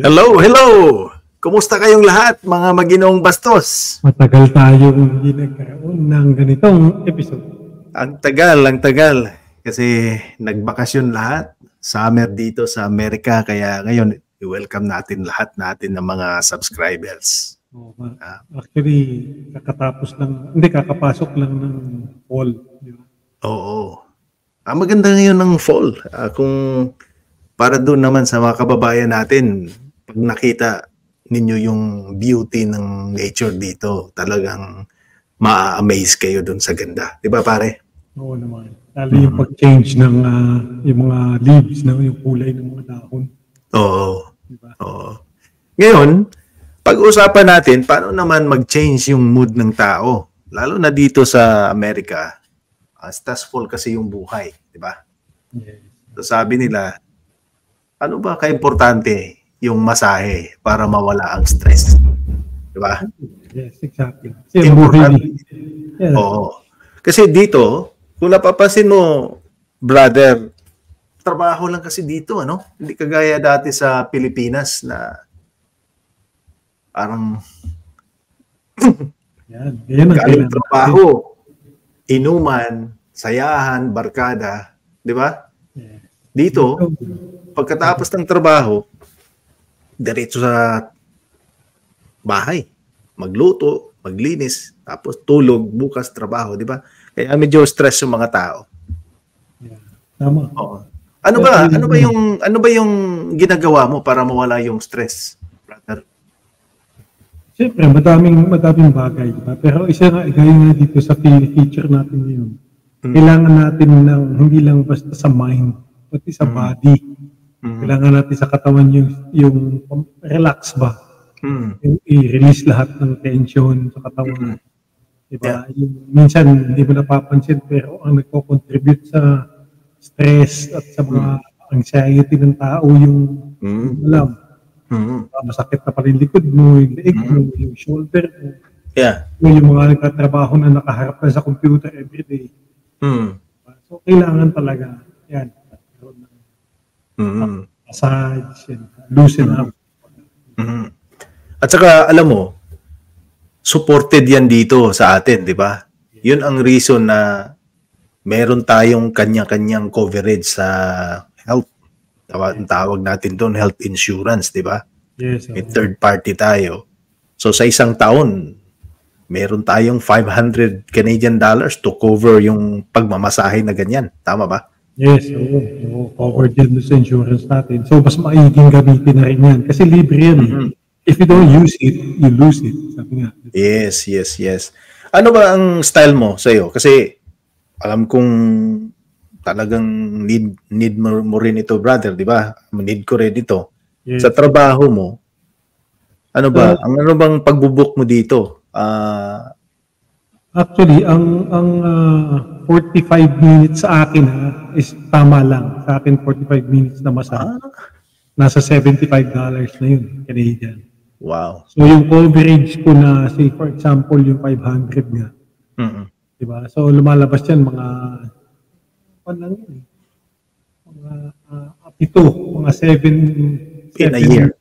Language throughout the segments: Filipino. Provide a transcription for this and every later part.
Hello, hello! Kumusta kayong lahat, mga maginong bastos? Matagal tayong hindi nagkaroon ng ganitong episode. Ang tagal. Kasi nagbakasyon lahat. Summer dito sa Amerika. Kaya ngayon, i-welcome natin lahat natin ng mga subscribers. Actually, kakapasok lang ng fall. Di ba? Oo. Ang maganda ngayon ng fall. Kung para doon naman sa mga kababayan natin, pag nakita ninyo yung beauty ng nature dito, talagang ma-amaze kayo doon sa ganda. Di ba, pare? Oo naman. Lalo yung pag-change ng yung mga leaves, yung kulay ng mga dahon. Oo. Diba? Oo. Ngayon, pag-usapan natin paano naman mag-change yung mood ng tao. Lalo na dito sa Amerika, stressful kasi yung buhay. Di ba? Yes. So sabi nila, ano ba ka-importante yung masahe para mawala ang stress? Di ba? Yes, exactly. Kasi Importante. Yeah. Oo. Kasi dito, kung napapansin mo, brother, trabaho lang kasi dito, ano? Hindi kagaya dati sa Pilipinas na parang galing trabaho, inuman, sayahan, barkada, di ba? Yeah. Dito, pagkatapos ng trabaho, diretso sa bahay, magluto, maglinis, tapos tulog, bukas trabaho, di ba? Kaya medyo stress yung mga tao. Yeah. Tama. Oo. Ano ba yung ginagawa mo para mawala yung stress, brother? Siyempre, madaming bagay, diba? Pero isa nga, gaya nga dito sa feature natin ngayon, kailangan natin ng hindi lang basta sa mind, pati sa body. Kailangan natin sa katawan yung relax ba? Yung i-release lahat ng tension sa katawan. Diba? Yeah. Minsan, hindi mo napapansin, pero ang nagko-contribute sa stress at sa mga anxiety ng tao yung alam. Masakit na pala yung likod mo, yung leeg mo, yung shoulder mo. Yeah. Yung mga nagtatrabaho na nakaharap na sa computer everyday. So, kailangan talaga yan. Massage, loosen up. At saka, alam mo, supported yan dito sa atin, di ba? Yun ang reason na meron tayong kanya-kanyang coverage sa health. Tawag natin doon health insurance, di ba? Yes. May third party tayo. So sa isang taon, meron tayong $500 Canadian to cover yung pagmamasahe na ganyan. Tama ba? Yes, covered yan sa insurance natin. So mas maiging gamitin na rin yan. Kasi libre yan. If you don't use it, you lose it. Sabi nga. Yes. Ano ba ang style mo sa'yo? Kasi alam kong talagang need mo rin ito, brother, di ba? Need ko rin ito. Yes. Sa trabaho mo, ano ba? Ano bang pagbubuk mo dito? Actually, ang 45 minutes sa akin is tama lang. Sa akin, 45 minutes na massage. Nasa $75 na yun, Canadian. Wow. So, yung coverage ko na, say, for example, yung 500 nga. Diba? So, lumalabas yan mga mga 7 in a year.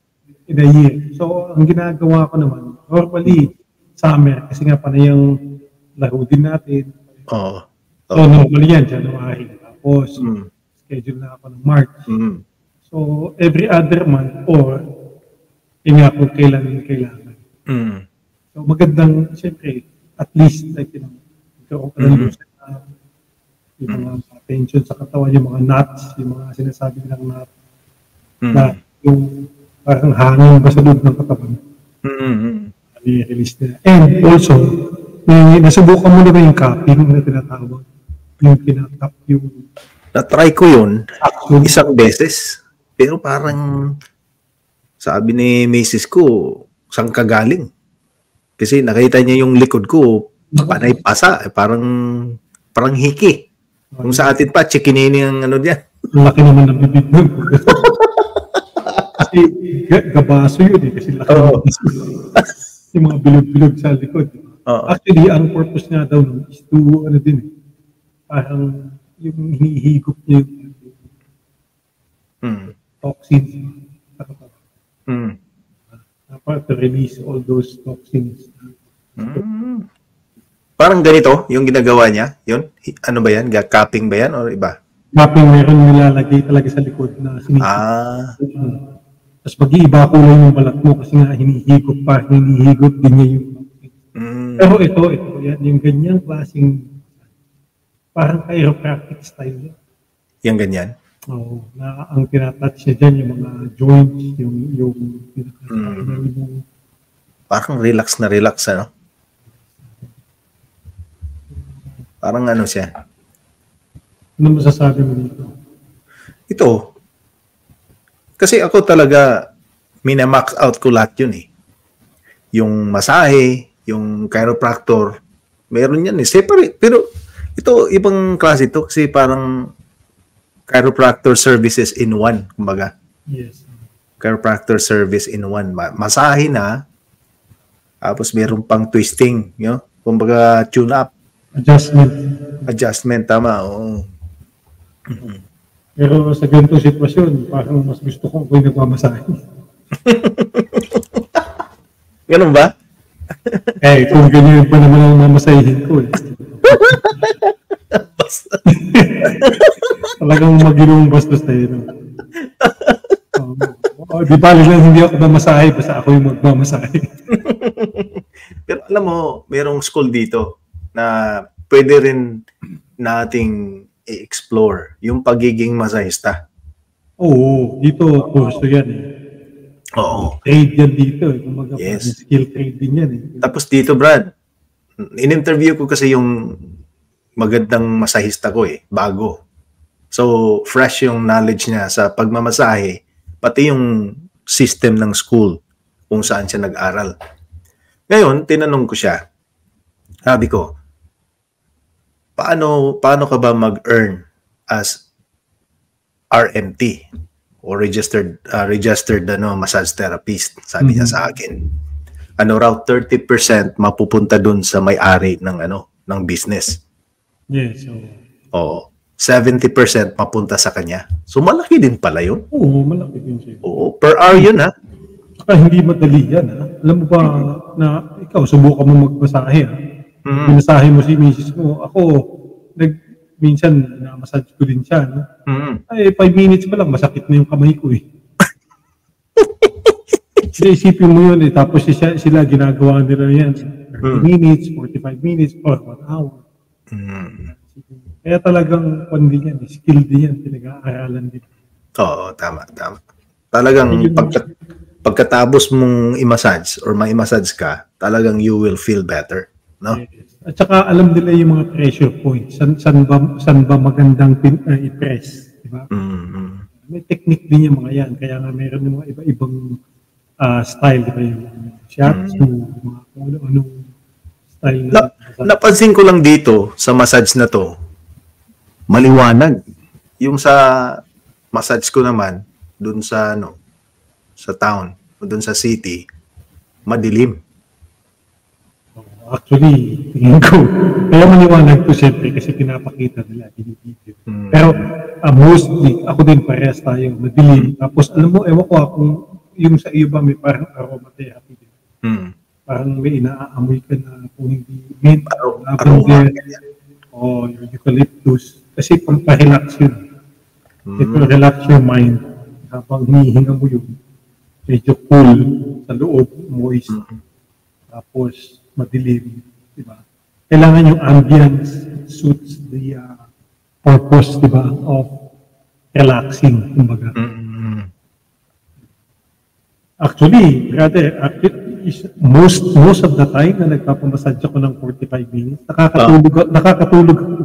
So, ang ginagawa ko naman, normally, summer, kasi nga panay yung laro din natin. Oo. So, normally yan, January. Tapos, schedule na ako ng March. So, every other month, or nga kung kailan. So, magandang, siyempre, at least, like, yung mga tension sa katawan, yung mga knots, yung mga sinasabi nilang knots, na yung parang hangin ba sa loob ng katawan. I-release nila. And also, nasubukan mo na ba yung cupping na tinatawag? Yung pinatap yung... Na-try ko yun isang beses. Pero parang sabi ni Mrs. ko, saan ka galing? Kasi nakita niya yung likod ko, panay pasa. Parang hiki. Kung sa atin pa, chikinini ang ano diyan. Laki naman ng bibig nun. Kasi gabaso yun eh. Kasi laki naman yung mga bilog-bilog sa likod. Actually, ang purpose nga daw is to, parang yung hinihigop niya yung toxins sa katawan. Mm. Dapat to release all those toxins. Parang ganito yung ginagawa niya. Yun? Ano ba yan? Cupping ba yan? O iba? Cupping meron nilalagay talaga sa likod na sinisip. Ah. Tapos mag-iiba kulay yung balat mo kasi nga hinihigop din niya yung. Pero ito, yan, yung ganyang klaseng parang chiropractic style. Yung ganyan? Oo, na ang tinatouch niya dyan, yung mga joints, yung parang relax na relax, ano? Parang ano siya? Ano masasabi mo dito? Ito, kasi ako talaga, minamax out ko lahat yun eh. Yung masahe, yung chiropractor, meron yan eh. Separate, pero ito, ibang klase ito kasi parang chiropractor services in one, kumbaga. Yes. Chiropractor service in one. Masahe na, tapos meron pang twisting, you know? Kumbaga tune-up. Adjustment, tama, oo. Pero sa ganitong sitwasyon, parang mas gusto ko kung nagmamasahe. Ganun ba? Kung ganyan pa naman ang mamasahin ko eh. Talagang maginong bastos tayo. Di bali lang hindi ako mamasahe, basta ako yung magmamasahe. Pero alam mo, merong school dito na pwede rin nating i-explore yung pagiging masahista. Oo, dito kurso yan eh. Oo. Trade yan dito eh. Kumaga, yes. Skill trade din yan eh. Tapos dito, Brad, in-interview ko kasi yung magandang masahista ko eh, bago. So, fresh yung knowledge niya sa pagmamasahe, pati yung system ng school kung saan siya nag-aral. Ngayon, tinanong ko siya, sabi ko, paano ka ba mag-earn as RMT o registered massage therapist? Sabi niya sa akin. Ano raw 30% mapupunta dun sa may-ari ng business. Yes. Oo. 70% mapunta sa kanya. So malaki din pala 'yun. Oo, malaki din siya. Oo, per hour 'yun ha. Saka hindi madali yan ha. Alam mo ba na ikaw subukan mo magmasahe ha? Binasahe mo si misis mo. Ako, minsan na-massage ko din siya. No? Ay, 5 minutes pa lang, masakit na yung kamay ko eh. Isipin mo yun eh. Tapos sila ginagawa nila yan. 30 minutes, 45 minutes, or 1 hour. Kaya talagang din yan, skill din yan, pinag-aaralan din. Oo, tama. Talagang pagkatapos mong i-massage or ma-massage ka, talagang you will feel better. No? Yes. At saka alam nila yung mga pressure points. San ba magandang i-press? Diba? May technique din yung mga yan. Kaya nga meron yung mga iba-ibang style. Diba? Yung shiatsu, mga ano-anong style. Napansin ko lang dito sa massage na to, maliwanag. Yung sa massage ko naman, dun sa sa town, dun sa city, madilim. Actually, tingin ko, kaya maliwanag ko siyempre kasi pinapakita nila, binibideo. Pero mostly, ako din parehas tayo, madilim. Tapos alam mo, ewan ko kung yung sa iyo ba may parang aromatherapy din. Parang may inaamoy ka na kung hindi mint, lavender, o yung eucalyptus. Kasi pamparelax yun. Ito relax your mind habang hinihinga mo yun. Medyo cool sa loob, moist. Tapos, madilim, diba? Kailangan yung ambience suits the purpose, diba, of relaxing, kumbaga. Actually, brother, most of the time na nagpapamassage ako ng 45 minutes, nakakatulog ako.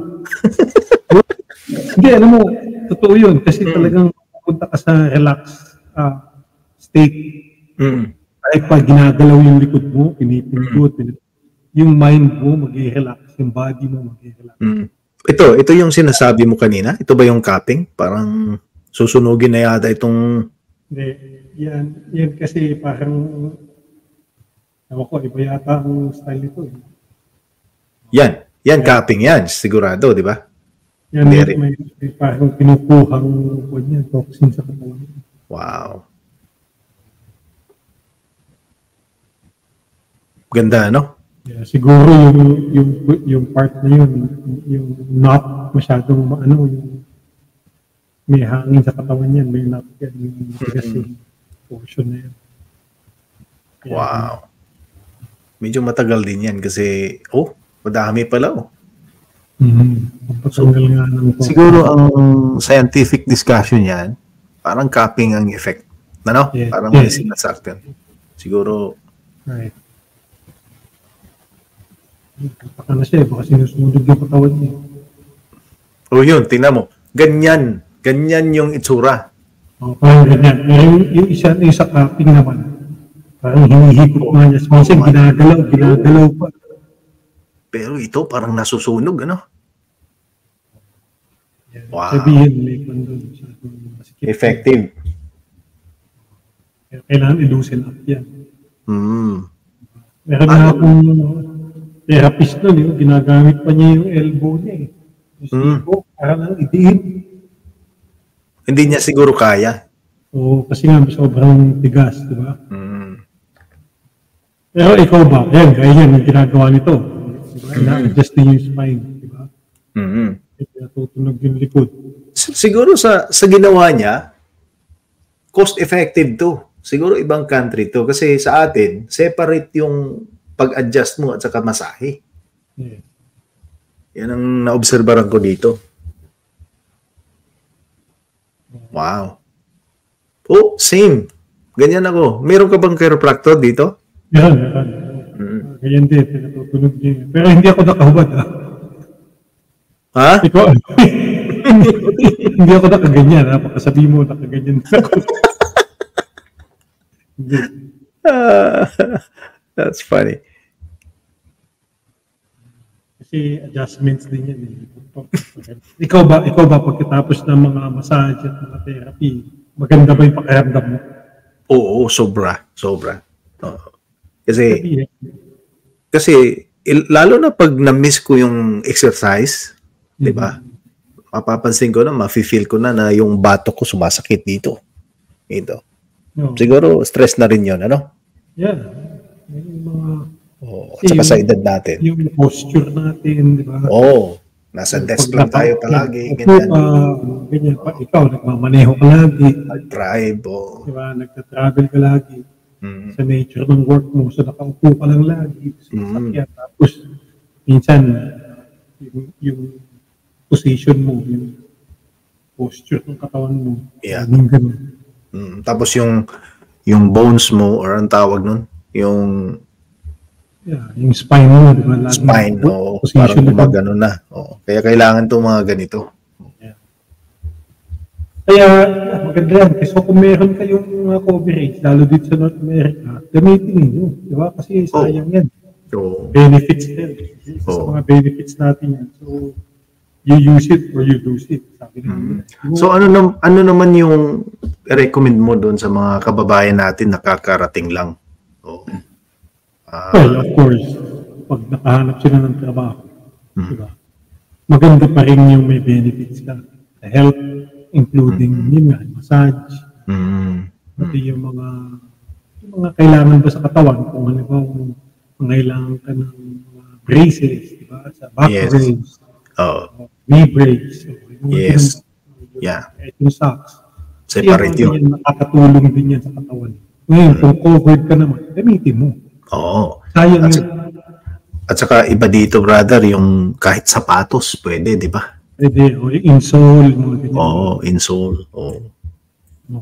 Hindi, alam mo, totoo yun, kasi talagang pupunta ka sa relax state. Kahit pag ginagalaw yung likod mo, pinipindot, yung mind mo mag-i-relax, yung body mo mag-i-relax. Ito yung sinasabi mo kanina? Ito ba yung cupping? Parang susunugin na yata itong... Hindi, yan kasi parang, ewan ko, iba yata ang style nito. Yan cupping yan, sigurado, di ba? Yan, may parang pinukuhang toxin sa katawan. Wow. Ganda, no? Yeah, siguro yung part na yun, yung not masyadong yung may hangin sa katawan niyan, may not yan, yung tigas yung portion na yun. Kaya, Wow. Medyo matagal din yan kasi, madami pala, patanggal nga ng siguro ang scientific discussion yan, parang cupping ang effect. Ano? Yeah. Parang may sinasaktan. Siguro, right. Baka na siya, baka sinusunod yung katawan niya. yun, tingnan mo. Ganyan yung itsura. Parang ganyan. Yung isa cupping naman, parang hinihigop nga niya. Minsan ginagalaw pa. Pero ito parang nasusunog, ano? Yeah. Wow. Sabihin, may doon. Effective. Kailangan i-loosen up yan. Meron na akong therapist nun, ginagamit pa niya yung elbow niya. Yung elbow, parang idiin. Hindi niya siguro kaya. Kasi nga sobrang tigas, di ba? Pero ikaw ba? Ganyan yung ginagawa nito. Diba? Ina-adjust din yung spine, di ba? Natutunog yung likod. Siguro sa ginawa niya, cost-effective to. Siguro ibang country to. Kasi sa atin, separate yung pag-adjust mo at saka masahe. Yeah. Yan ang naobserbaran ko dito. Wow. Same. Ganyan ako. Meron ka bang chiropractor dito? Meron. Ganyan din. Pinatutunog din. Pero hindi ako nakahubad. Ha? Ikaw? Hindi ako nakaganyan. Pagkasabi mo, nakaganyan ako. That's funny. Kasi adjustments din yan. Ikaw ba pagkatapos ng mga massage at mga therapy, maganda ba yung pakiramdam mo? Oo, sobra. Kasi lalo na pag na-miss ko yung exercise, di ba? Mapapansin ko na, mafe-feel ko na yung batok ko sumasakit dito. Ito. Siguro stress na rin yun, ano? Yeah. Yung mga... at saka sa edad natin. Yung posture natin, di ba? Nasa desk lang tayo palagi. Ganyan pa. Ikaw, nagmamaneho ka lagi. Nag-drive. Di ba? Nagta-travel ka lagi. Sa nature ng work mo. So, nakaupo ka lang lagi. Tapos, minsan, yung position mo, yung posture ng katawan mo. Yeah. Ganun. Tapos yung bones mo, or ang tawag nun, yung spine mo, di ba? Spine, parang gumagano na. Kaya kailangan itong mga ganito. Yeah. Kaya, maganda yan. Kasi kung meron kayong mga coverage, lalo dito sa North America, gamitin ninyo. Di ba? Kasi sayang yan. Benefits din. Sa mga benefits natin yan. So, you use it or you lose it. Sabi So, ano naman yung recommend mo doon sa mga kababayan natin na kakarating lang? Well, of course, pag nakahanap sila ng trabaho, diba? Maganda pa rin yung may benefits ka. The health, including massage, pati yung mga kailangan ba sa katawan, kung halimbawa kailangan ka ng braces, diba? Sa back brace, knee brace, yung socks. Separate yun. Nakakatulong din yan sa katawan. Ngayon, kung covered ka naman, gamitin mo. Sayang yun. At saka iba dito, brother, yung kahit sapatos, pwede, di ba? Pwede, yung insole. Insole.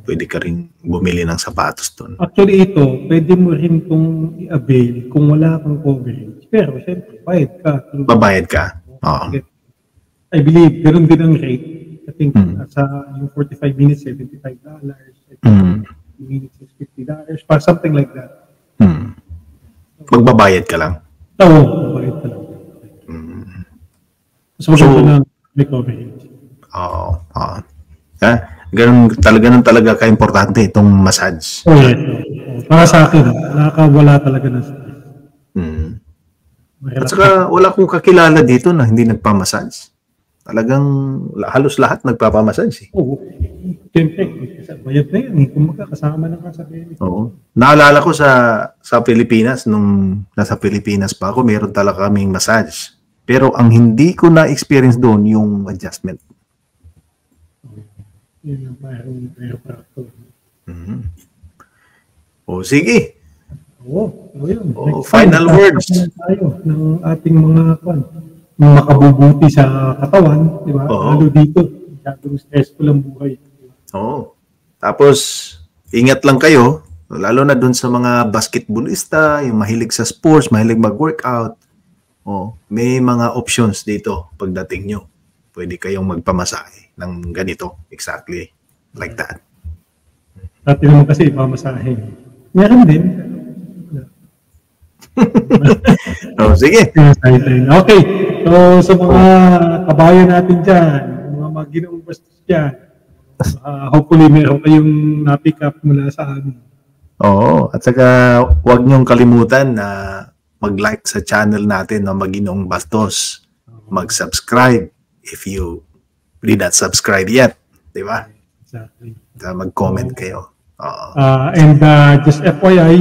Pwede ka rin bumili ng sapatos doon. Actually, ito, pwede mo rin itong i-avail kung wala kang coverage. Pero, siyempre, babayad ka. I believe, ganun din ang rate. I think, yung 45 minutes, $75. 50 minutes is $50. Something like that. Magbabayad ka lang? Magbabayad ka lang. So, na may coverage. Ganun talaga ka-importante itong massage. Para sa akin, nakakawala talaga ng stress. At saka wala akong kakilala dito na hindi nagpa-massage. Talagang halos lahat nagpapamassage. Oo. Siyempre, bayad na yan. Kung magkakasama na ka sa benefit. Oo. Naalala ko sa Pilipinas, nung nasa Pilipinas pa ako, meron talaga kaming massage. Pero ang hindi ko na-experience doon, yung adjustment. Yun ang parang chiropractor. O sige. Oo, yun. Final words. Tayo ng ating mga makabubuti sa katawan, di ba? Lalo dito, masyadong stressful ang buhay. Oo. Tapos, ingat lang kayo, lalo na dun sa mga basketballista, yung mahilig sa sports, mahilig mag-workout. May mga options dito pagdating nyo. Pwede kayong magpamasahe ng ganito. Exactly. Like that. Dati naman kasi ipamasahe. Meron din. Sige. Okay. So, sa mga kabayan natin dyan, mga maginoong bastos dyan, hopefully meron kayong na-pick up mula sa amin. Oo. At saka, huwag niyong kalimutan na mag-like sa channel natin na Maginoong Bastos. Mag-subscribe if you did not subscribe yet. Di ba? Exactly. Mag-comment kayo. And just FYI,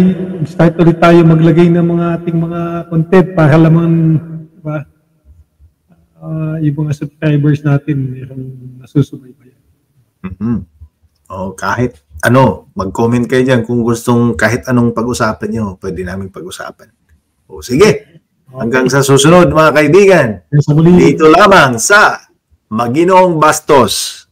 start ulit tayo maglagay ng mga ating mga content para lamang diba, yung mga subscribers natin mayroong nasusubaybayan. Kahit mag-comment kayo dyan kung gustong kahit anong pag-usapan nyo, pwede namin pag-usapan. Sige. Hanggang sa susunod mga kaibigan. Dito lamang sa Maginoong Bastos.